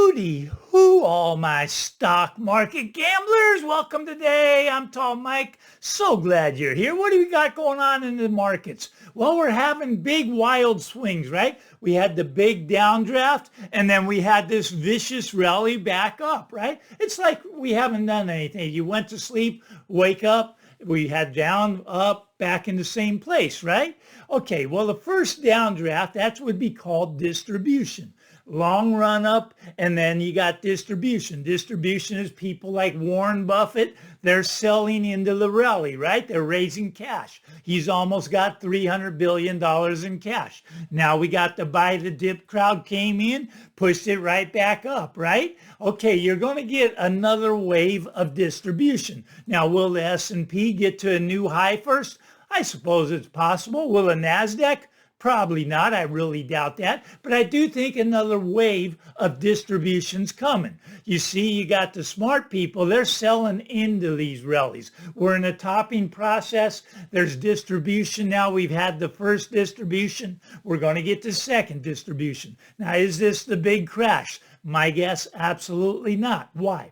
Hooty hoo, all my stock market gamblers. Welcome today. I'm Tall Mike. So glad you're here. What do we got going on in the markets? Well, we're having big wild swings, right? We had the big downdraft and then we had this vicious rally back up, right? It's like we haven't done anything. You went to sleep, wake up, we had down, up, back in the same place, right? Okay, well, the first downdraft, that would be called distribution. Long run up, and then you got distribution. Distribution is people like Warren Buffett. They're selling into the rally, right? They're raising cash. He's almost got $300 billion in cash. Now we got the buy the dip crowd came in, pushed it right back up, right? Okay, you're going to get another wave of distribution. Now, will the S&P get to a new high first? I suppose it's possible. Will the NASDAQ? Probably not. I really doubt that. But I do think another wave of distribution's coming. You see, you got the smart people. They're selling into these rallies. We're in a topping process. There's distribution now. We've had the first distribution. We're going to get the second distribution. Now, is this the big crash? My guess, absolutely not. Why?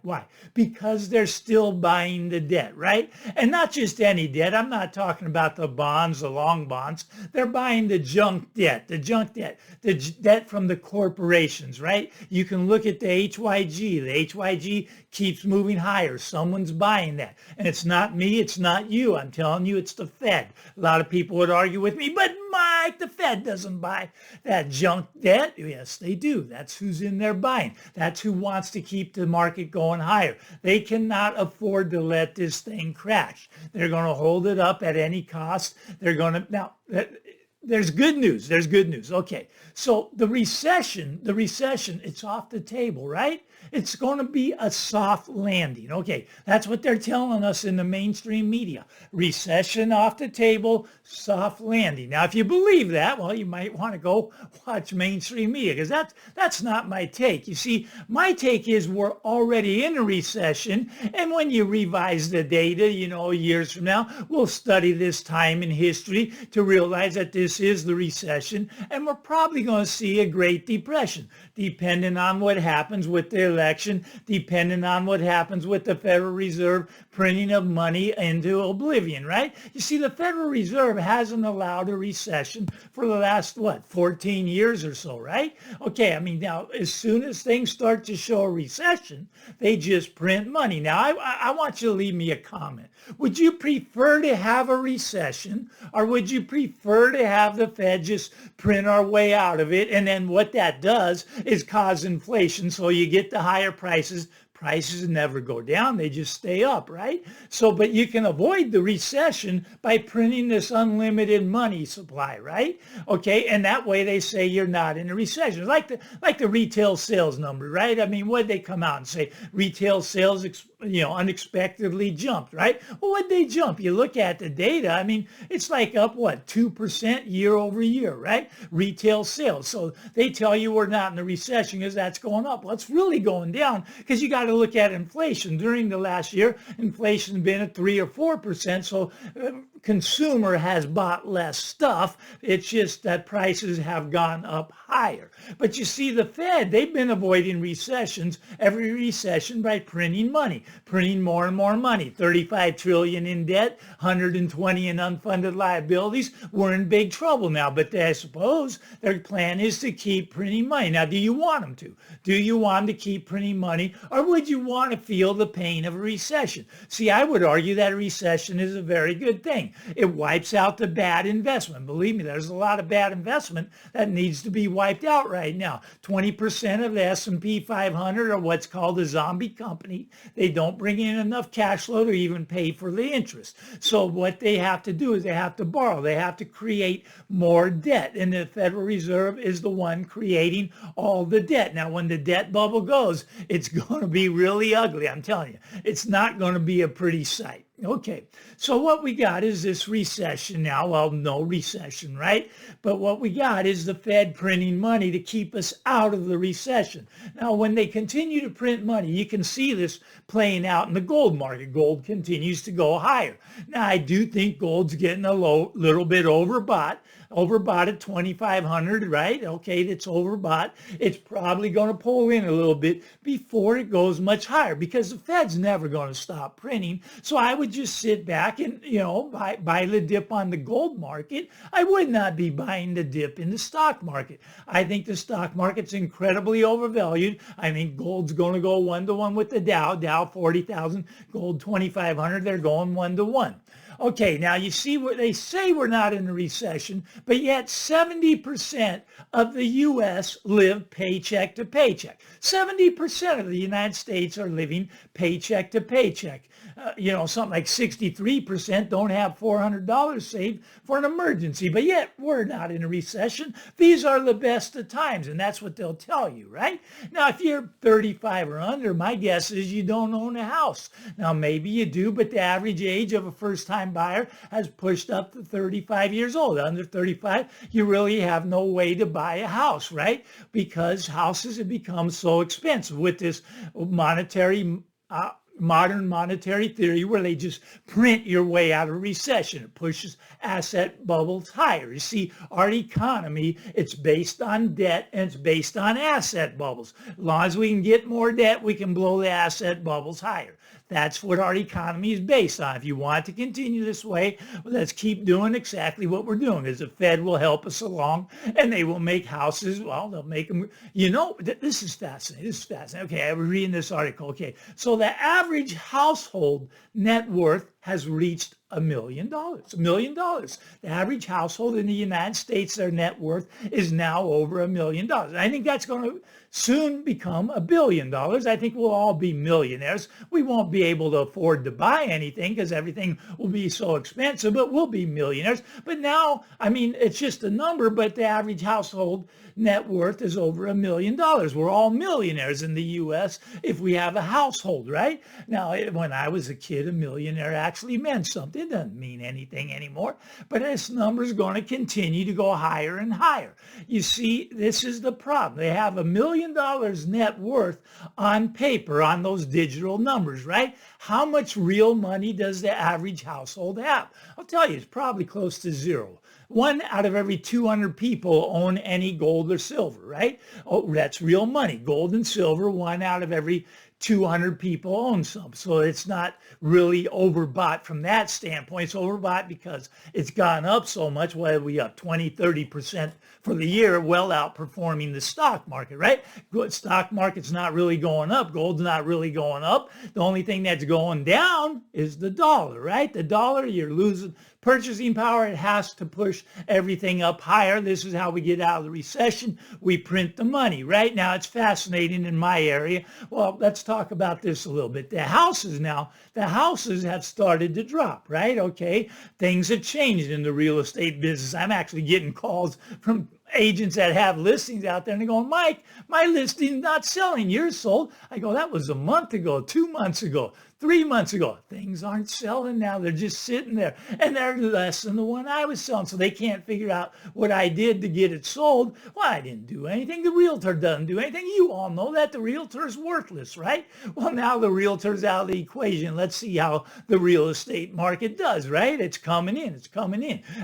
Because they're still buying the debt, right? And not just any debt. I'm not talking about the bonds, the long bonds. They're buying the junk debt, the debt from the corporations, right? You can look at the HYG. The HYG keeps moving higher. Someone's buying that. And it's not me, it's not you. I'm telling you, it's the Fed. A lot of people would argue with me, but Mike, the Fed doesn't buy that junk debt. Yes, they do. That's who's in there buying. That's who wants to keep the market going higher. They cannot afford to let this thing crash. They're going to hold it up at any cost. They're going to, now, there's good news. There's good news. Okay. So the recession, it's off the table, right? It's going to be a soft landing. Okay. That's what they're telling us in the mainstream media. Recession off the table, soft landing. Now, if you believe that, well, you might want to go watch mainstream media because that's not my take. You see, my take is we're already in a recession. And when you revise the data, years from now, we'll study this time in history to realize that this is the recession. And we're probably going to see a Great Depression, depending on what happens with the election, depending on what happens with the Federal Reserve printing of money into oblivion, right? You see, the Federal Reserve hasn't allowed a recession for the last, 14 years or so, right? Okay, I mean, now, as soon as things start to show a recession, they just print money. Now, I want you to leave me a comment. Would you prefer to have a recession, or would you prefer to have the Fed just print our way out of it? And then what that does is cause inflation, so you get the higher prices. Prices never go down, they just stay up, right? So, but you can avoid the recession by printing this unlimited money supply, right? Okay, and that way they say you're not in a recession. Like the retail sales number, right? I mean, what did they come out and say? Retail sales, unexpectedly jumped, right? Well, what'd they jump? You look at the data, I mean, it's like up, 2% year over year, right? Retail sales. So they tell you we're not in a recession because that's going up. Well, it's really going down because you got to look at inflation. During the last year, inflation's been at 3 or 4%. So consumer has bought less stuff. It's just that prices have gone up higher. But you see, the Fed, they've been avoiding recessions, every recession, by printing money, printing more and more money. 35 trillion in debt, 120 in unfunded liabilities. We're in big trouble now. But I suppose their plan is to keep printing money. Now, do you want them to? Do you want them to keep printing money, or would you want to feel the pain of a recession? See, I would argue that a recession is a very good thing. It wipes out the bad investment. Believe me, there's a lot of bad investment that needs to be wiped out right now. 20% of the S&P 500 are what's called a zombie company. They don't bring in enough cash flow to even pay for the interest. So what they have to do is they have to borrow. They have to create more debt. And the Federal Reserve is the one creating all the debt. Now, when the debt bubble goes, it's going to be really ugly. I'm telling you, it's not going to be a pretty sight. Okay, so what we got is this recession now. Well, no recession, right? But what we got is the Fed printing money to keep us out of the recession. Now, when they continue to print money, you can see this playing out in the gold market. Gold continues to go higher. Now, I do think gold's getting a little bit overbought. overbought at 2,500, right? Okay, that's overbought. It's probably going to pull in a little bit before it goes much higher because the Fed's never going to stop printing. So I would just sit back and, buy the dip on the gold market. I would not be buying the dip in the stock market. I think the stock market's incredibly overvalued. I think gold's going to go 1-to-1 with the Dow 40,000, gold 2,500. They're going 1-to-1. Okay, now you see what they say, we're not in a recession, but yet 70% of the U.S. live paycheck to paycheck. 70% of the United States are living paycheck to paycheck. Something like 63% don't have $400 saved for an emergency, but yet we're not in a recession. These are the best of times, and that's what they'll tell you, right? Now, if you're 35 or under, my guess is you don't own a house. Now, maybe you do, but the average age of a first-time buyer has pushed up to 35 years old. Under 35, you really have no way to buy a house, right? Because houses have become so expensive with this modern monetary theory where they just print your way out of recession. It pushes asset bubbles higher. You see, our economy, it's based on debt and it's based on asset bubbles. As long as we can get more debt, we can blow the asset bubbles higher. That's what our economy is based on. If you want to continue this way, well, let's keep doing exactly what we're doing, because the Fed will help us along and they will make houses. Well, they'll make them, this is fascinating. This is fascinating. Okay, I was reading this article. Okay, so the average household net worth has reached $1 million. $1 million. The average household in the United States, their net worth is now over $1 million. I think that's going to soon become $1 billion. I think we'll all be millionaires. We won't be able to afford to buy anything because everything will be so expensive, but we'll be millionaires. But now, it's just a number, but the average household net worth is over $1 million. We're all millionaires in the U.S. if we have a household, right? Now, when I was a kid, a millionaire actually meant something. It doesn't mean anything anymore, but this number is going to continue to go higher and higher. You see, this is the problem. They have $1 million net worth on paper, on those digital numbers, right? How much real money does the average household have? I'll tell you, it's probably close to zero. 1 out of every 200 people own any gold or silver, right? Oh, that's real money. Gold and silver, 1 out of every 200 people own some. So it's not really overbought from that standpoint. It's overbought because it's gone up so much. What are we up 20, 30% for the year, well outperforming the stock market, right? Good stock market's not really going up. Gold's not really going up. The only thing that's going down is the dollar, right? The dollar, you're losing purchasing power. It has to push everything up higher. This is how we get out of the recession. We print the money. Right now, it's fascinating in my area. Well, let's talk about this a little bit. The houses have started to drop, right? Okay, things have changed in the real estate business. I'm actually getting calls from agents that have listings out there and they're going, Mike, my listing's not selling. Yours sold. I go, that was a month ago, 2 months ago, 3 months ago. Things aren't selling now. They're just sitting there and they're less than the one I was selling. So they can't figure out what I did to get it sold. Well, I didn't do anything. The realtor doesn't do anything. You all know that the realtor's worthless, right? Well, now the realtor's out of the equation. Let's see how the real estate market does, right? It's coming in.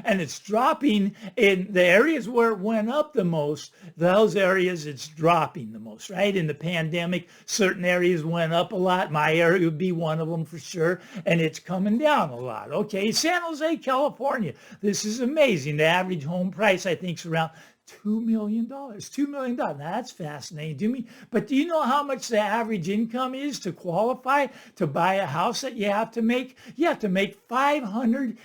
And it's dropping in the areas where it went up the most. Those areas it's dropping the most, right? In the pandemic, certain areas went up a lot. My area would be one of them for sure, and it's coming down a lot. Okay, San Jose, California. This is amazing. The average home price, I think, is around $2 million. $2 million. Now, that's fascinating to me. But do you know how much the average income is to qualify to buy a house that you have to make? You have to make $587,000.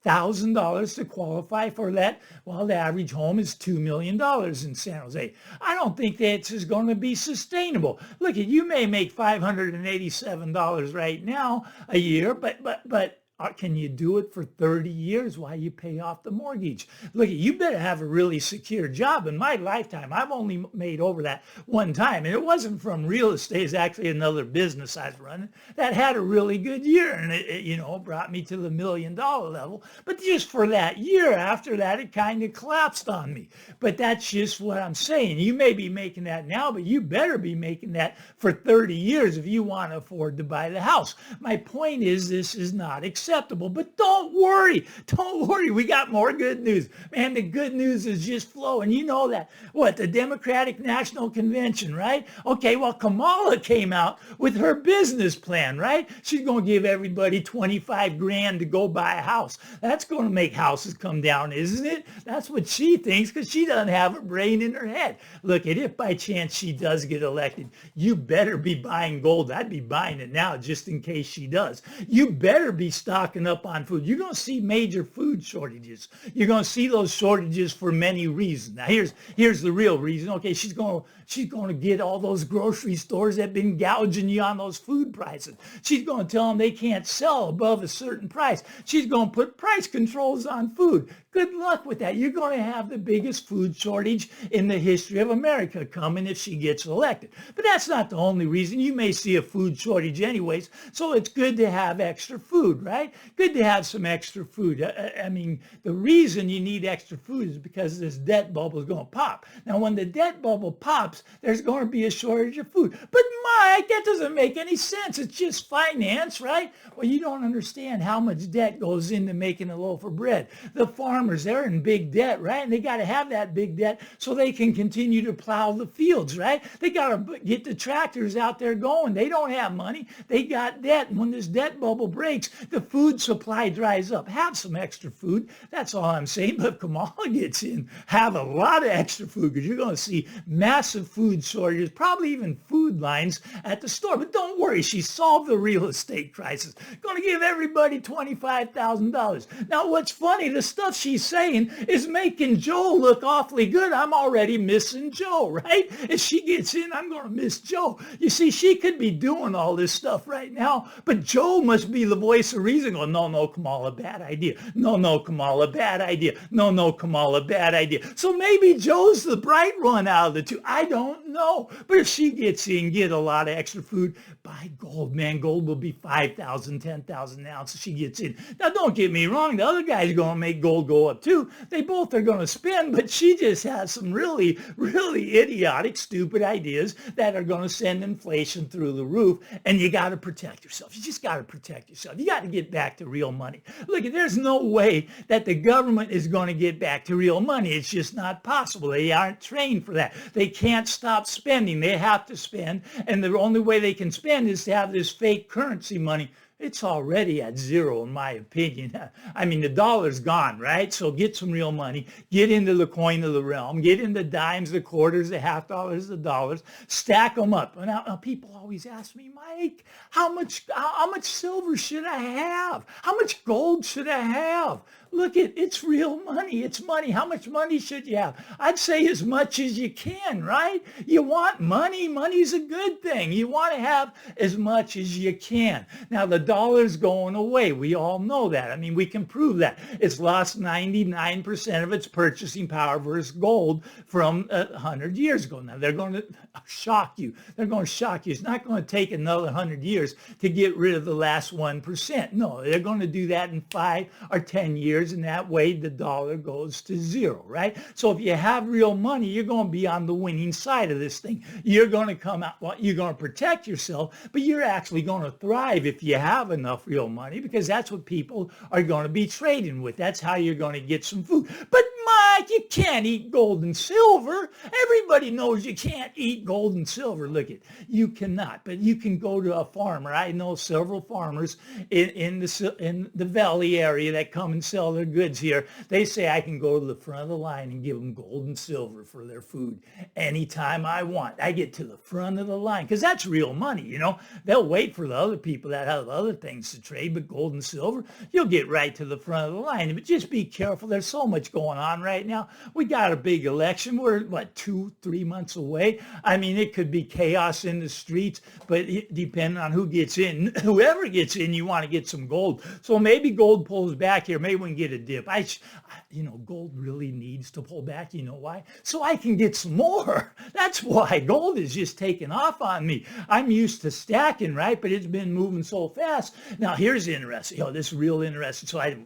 $587,000 to qualify for that. Well, the average home is $2 million in San Jose. I don't think that is going to be sustainable. Look, you may make $587 right now a year, but can you do it for 30 years while you pay off the mortgage? Look, you better have a really secure job. In my lifetime, I've only made over that one time. And it wasn't from real estate. It's actually another business I was running that had a really good year. And it brought me to the $1 million level. But just for that year, after that, it kind of collapsed on me. But that's just what I'm saying. You may be making that now, but you better be making that for 30 years if you want to afford to buy the house. My point is, this is not acceptable. acceptable. But don't worry. Don't worry. We got more good news. Man, the good news is just flowing. You know that. What, the Democratic National Convention, right? Okay, well, Kamala came out with her business plan, right? She's going to give everybody 25 grand to go buy a house. That's going to make houses come down, isn't it? That's what she thinks because she doesn't have a brain in her head. Look, if by chance she does get elected, you better be buying gold. I'd be buying it now just in case she does. You better be stocking up on food. You're going to see major food shortages. You're going to see those shortages for many reasons. Now, here's the real reason. Okay, she's going to get all those grocery stores that have been gouging you on those food prices. She's going to tell them they can't sell above a certain price. She's going to put price controls on food. Good luck with that. You're going to have the biggest food shortage in the history of America coming if she gets elected. But that's not the only reason. You may see a food shortage anyways, so it's good to have extra food, right? Good to have some extra food. I mean, the reason you need extra food is because this debt bubble is going to pop. Now, when the debt bubble pops, there's going to be a shortage of food. But Mike, that doesn't make any sense. It's just finance, right? Well, you don't understand how much debt goes into making a loaf of bread. The farmers, they're in big debt, right? And they got to have that big debt so they can continue to plow the fields, right? They got to get the tractors out there going. They don't have money. They got debt. And when this debt bubble breaks, the food supply dries up. Have some extra food. That's all I'm saying. But if Kamala gets in, have a lot of extra food because you're going to see massive food shortages, probably even food lines at the store. But don't worry, she solved the real estate crisis. Going to give everybody $25,000. Now, what's funny, the stuff she's saying is making Joe look awfully good. I'm already missing Joe, right? If she gets in, I'm going to miss Joe. You see, she could be doing all this stuff right now, but Joe must be the voice of reason going, no, Kamala, bad idea. No, Kamala, bad idea. No, Kamala, bad idea. So maybe Joe's the bright one out of the two. I don't know. But if she gets in, get a lot of extra food, buy gold, man. Gold will be 5,000, 10,000 ounces she gets in. Now, don't get me wrong. The other guy's going to make gold go up too. They both are going to spend, but she just has some really, really idiotic, stupid ideas that are going to send inflation through the roof. And you got to protect yourself. You just got to protect yourself. You got to get back to real money. Look, there's no way that the government is going to get back to real money. It's just not possible. They aren't trained for that. They can't stop spending. They have to spend. And the only way they can spend is to have this fake currency money. It's already at zero, in my opinion. I mean, the dollar's gone, right? So get some real money. Get into the coin of the realm. Get into dimes, the quarters, the half dollars, the dollars. Stack them up. Now, people always ask me, Mike, how much silver should I have? How much gold should I have? Look, it's real money. It's money. How much money should you have? I'd say as much as you can, right? You want money. Money's a good thing. You want to have as much as you can. Now, the dollar's going away. We all know that. I mean, we can prove that. It's lost 99% of its purchasing power versus gold from 100 years ago. Now, they're going to shock you. They're going to shock you. It's not going to take another 100 years to get rid of the last 1%. No, they're going to do that in 5 or 10 years. And that way the dollar goes to zero, right? So if you have real money, you're going to be on the winning side of this thing. You're going to come out, well, you're going to protect yourself, but you're actually going to thrive if you have enough real money because that's what people are going to be trading with. That's how you're going to get some food. But Mike, you can't eat gold and silver. Everybody knows you can't eat gold and silver. Look, you cannot, but you can go to a farmer. I know several farmers in the valley area that come and sell their goods here. They say I can go to the front of the line and give them gold and silver for their food anytime I want. I get to the front of the line because that's real money, you know. They'll wait for the other people that have other things to trade, but gold and silver, you'll get right to the front of the line. But just be careful. There's so much going on right now. We got a big election. We're, 2-3 months away. I mean, it could be chaos in the streets, but depending on who gets in, whoever gets in, you want to get some gold. So maybe gold pulls back here. Maybe we can get a dip. Gold really needs to pull back. You know why? So I can get some more. That's why gold is just taking off on me. I'm used to stacking, right? But it's been moving so fast. Now, here's interesting. This is real interesting. So I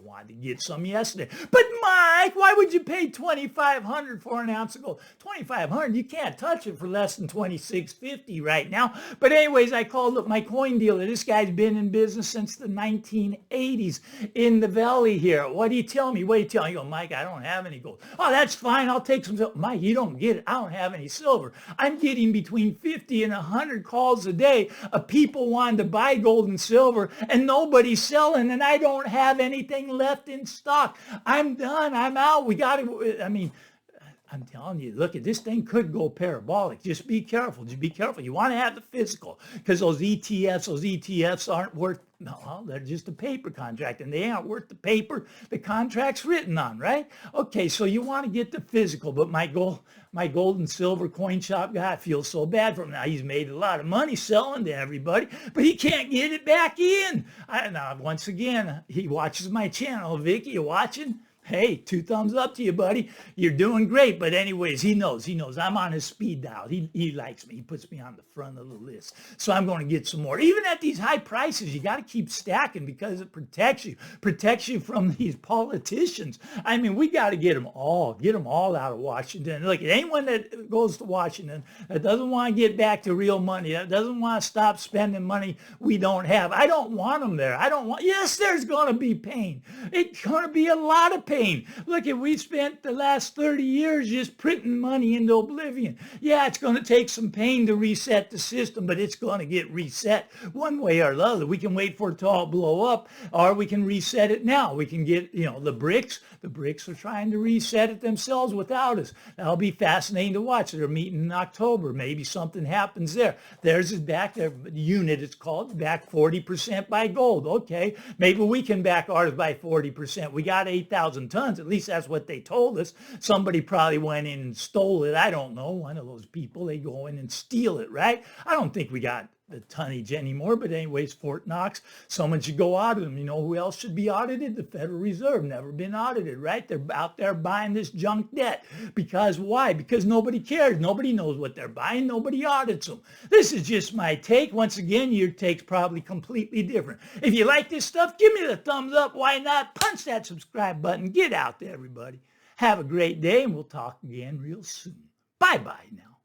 want wanted to get some yesterday. But Mike, why would you pay $2,500 for an ounce of gold? $2,500, you can't touch it for less than $2,650 right now. But anyways, I called up my coin dealer. This guy's been in business since the 1980s in the valley here. What do you tell me? What do you tell me? You go, Mike, I don't have any gold. Oh, that's fine. I'll take some silver. Mike, you don't get it. I don't have any silver. I'm getting between 50 and 100 calls a day of people wanting to buy gold and silver, and nobody's selling, and I don't have anything left in stock. I'm done. I'm out. We got to, I mean, I'm telling you, look, this thing could go parabolic. Just be careful. Just be careful. You want to have the physical, because those ETFs aren't worth, no, they're just a paper contract, and they aren't worth the paper the contract's written on, right? Okay, so you want to get the physical, but my gold and silver coin shop guy, I feel so bad for him. Now, he's made a lot of money selling to everybody, but he can't get it back in. Now, once again, he watches my channel. Vicky, you watching? Hey, 2 thumbs up to you, buddy. You're doing great. But anyways, he knows. I'm on his speed dial. He likes me. He puts me on the front of the list. So I'm going to get some more. Even at these high prices, you got to keep stacking because it protects you. Protects you from these politicians. I mean, we got to get them all out of Washington. Look, anyone that goes to Washington that doesn't want to get back to real money, that doesn't want to stop spending money we don't have, I don't want them there. Yes, there's going to be pain. It's going to be a lot of pain. Look, we spent the last 30 years just printing money into oblivion. Yeah, it's going to take some pain to reset the system, but it's going to get reset one way or the other. We can wait for it to all blow up, or we can reset it now. We can get, the BRICS. The BRICS are trying to reset it themselves without us. That'll be fascinating to watch. They're meeting in October. Maybe something happens there. Theirs is back, their unit it's called, back 40% by gold. Okay, maybe we can back ours by 40%. We got 8,000 tons. At least that's what they told us. Somebody probably went in and stole it. I don't know. One of those people, they go in and steal it, right? I don't think we got the tonnage anymore, but anyways, Fort Knox, someone should go audit them. You know who else should be audited? The Federal Reserve. Never been audited, right? They're out there buying this junk debt. Because why? Because nobody cares. Nobody knows what they're buying. Nobody audits them. This is just my take. Once again, your take's probably completely different. If you like this stuff, give me the thumbs up. Why not? Punch that subscribe button. Get out there, everybody. Have a great day, and we'll talk again real soon. Bye-bye now.